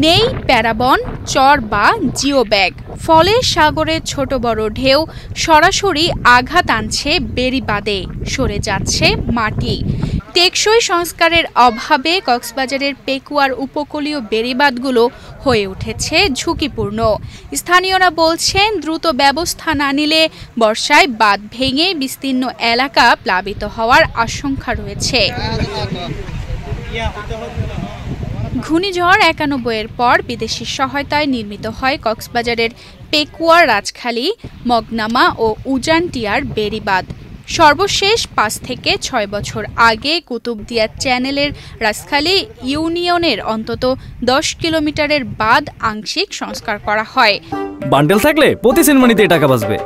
নেই প্যারাবন, চর বা geo bag, ফলে সাগরে ছোট বড় ঢেউ সরাসরি আঘাত আনছে বেড়িবাঁধে, সরে যাচ্ছে মাটি। টেকসই সংস্কারের অভাবে কক্সবাজারের পেকুয়ার উপকূলীয় বেড়িবাঁধগুলো হয়ে উঠেছে ঝুঁকিপূর্ণ। স্থানীয়রা বলছেন, দ্রুত ব্যবস্থা না নিলে বর্ষায় বাঁধ ভেঙে বিস্তীর্ণ এলাকা প্লাবিত হওয়ার আশঙ্কা রয়েছে। ঘূর্ণিঝড় ৯১-এর পর বিদেশি সহায়তায় নির্মিত হয় কক্সবাজারের পেকুয়া, রাজখালী, মগনামা ও উজানটিয়ার বেড়িবাঁধ। সর্বশেষ ৫ থেকে ৬ বছর আগে কুতুবদিয়া চ্যানেলের রাজখালী ইউনিয়নের অন্তত ১০ কিলোমিটারের বাঁধ আংশিক সংস্কার করা হয়। বান্ডেল থাকলে প্রতি সেনমানিতে টাকা বাঁচবে।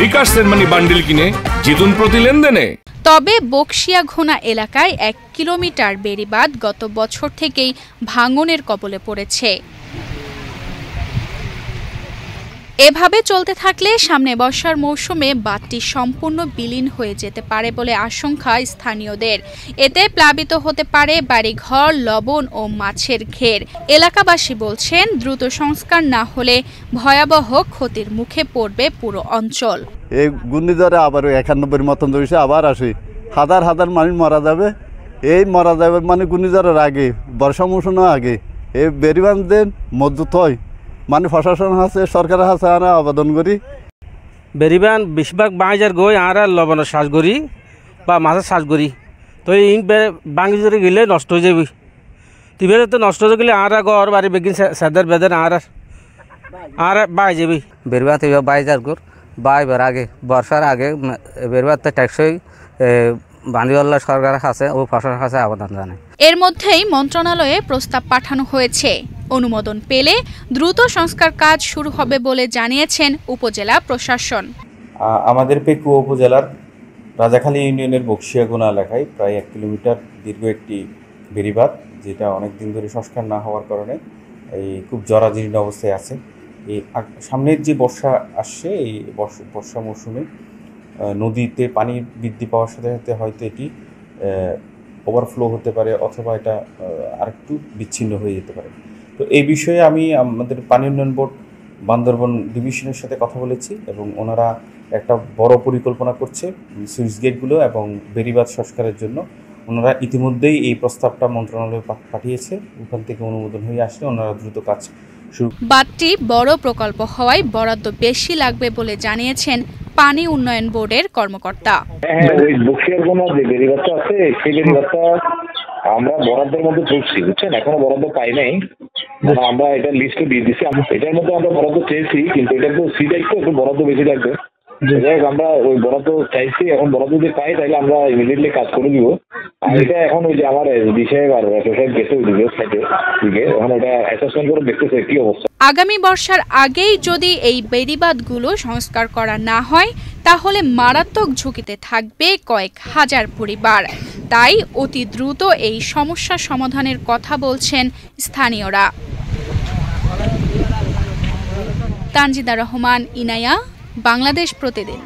বিকাশ সেনমানি বান্ডেল কিনে জিতুন প্রতি লেনদেনে। তবে বকশিয়াঘোনা এলাকায় ১ কিলোমিটার বেড়িবাঁধ গত বছর থেকেই ভাঙনের কবলে পড়েছে। এভাবে চলতে থাকলে সামনে বর্ষার মৌসুমে বাঁধটি সম্পূর্ণ বিলীন হয়ে যেতে পারে বলে আশঙ্কা স্থানীয়দের। এতে প্লাবিত হতে পারে বাড়িঘর, লবণ ও মাছের ঘের। এলাকাবাসী বলছেন, দ্রুত সংস্কার না হলে ভয়াবহ ক্ষতির মুখে পড়বে পুরো অঞ্চল। এই ঘূর্ণিঝড়ে আবার ৯১-এর মতন ধরেছে, আবার আসে হাজার হাজার মানুষ মারা যাবে। এই মারা যাবে মানে ঘূর্ণিঝড়ের আগে, বর্ষা মৌসুমের আগে এই বেড়িবাঁধের মজবুত হয় মানে প্রশাসন আছে, সরকার আছে, আমরা আবেদন করি। বেড়িবাঁধ বেশিরভাগ বাঁজার গই আর লবণের শ্বাস করি বা মাছের শ্বাস করি, তো এই বাঙি যদি গেলে নষ্ট হয়ে যাবে। তিবের তো নষ্ট হয়ে গেলে আর ঘর বাড়ি বেগিন সেদের বেদের আর বাই যাবি। বেড়িবাঁধ বাইজার গর বাইবার আগে বর্ষার আগে বেড়িবাঁধ টেকসই বান্দিওয়াল্লা সরকারের কাছে ও প্রশাসনের কাছে আবেদন জানায়। এর মধ্যেই মন্ত্রণালয়ে প্রস্তাব পাঠানো হয়েছে। অনুমোদন পেলে দ্রুত সংস্কার কাজ শুরু হবে বলে জানিয়েছেন উপজেলা প্রশাসন। আমাদের পেকুয়া উপজেলার রাজাখালী ইউনিয়নের বকশিয়াঘোনা এলাকায় প্রায় ১ কিলোমিটার দীর্ঘ একটি বেড়িবাঁধ, যেটা অনেক দিন ধরে সংস্কার না হওয়ার কারণে এই খুব জরাজীর্ণ অবস্থায় আছে। এই সামনের যে বর্ষা আসছে, এই বর্ষা মৌসুমে নদীতে পানি বৃদ্ধি পাওয়ার সাথে সাথে হয়তো এটি ওভারফ্লো হতে পারে অথবা এটা আরেকটু বিচ্ছিন্ন হয়ে যেতে পারে। তো এই বিষয়ে আমি আমাদের পানি উন্নয়ন বোর্ড বান্দরবন ডিভিশনের সাথে কথা বলেছি এবং ওনারা একটা বড় পরিকল্পনা করছে সুইচ গেটগুলো এবং বেড়িবাঁধ সংস্কারের জন্য। ওনারা ইতিমধ্যেই এই প্রস্তাবটা মন্ত্রণালয়ে পাঠিয়েছে, ওখান থেকে অনুমোদন হয়ে আসলে ওনারা দ্রুত কাজ শুরু। বাঁধটি বড় প্রকল্প হওয়ায় বরাদ্দ বেশি লাগবে বলে জানিয়েছেন পানি উন্নয়ন বোর্ডের কর্মকর্তা। ওই বকশিয়াঘোনা যে বেড়িবাঁধটা আছে, সেই বেড়িবাঁধটা আমরা বরাদ্দের মধ্যে ঢুকছি, বুঝছেন, এখনো বরাদ্দ পাই নাই। আমরা এটা লিস্টে দিয়ে দিচ্ছি, এটার মধ্যে আমরা বরাদ্দ চেয়েছি, কিন্তু এটা তো সিট একটু বরাদ্দ বেশি লাগবে। আমরা ওই বরাদ্দ চাইছি, এখন বরাদ্দ যদি পাই তাহলে আমরা ইমিডিয়েটলি কাজ করে দিব। আর এটা এখন ওই যে আমার বিষয়ে গেছে দিকে, এখন ওটা অ্যাসেসমেন্ট করে দেখতেছে কি অবস্থা। আগামী বর্ষার আগেই যদি এই বেড়িবাঁধগুলো সংস্কার করা না হয়, তাহলে মারাত্মক ঝুঁকিতে থাকবে কয়েক হাজার পরিবার। তাই অতি দ্রুত এই সমস্যা সমাধানের কথা বলছেন স্থানীয়রা। তানজিদা রহমান, ইনায়া, বাংলাদেশ প্রতিদিন।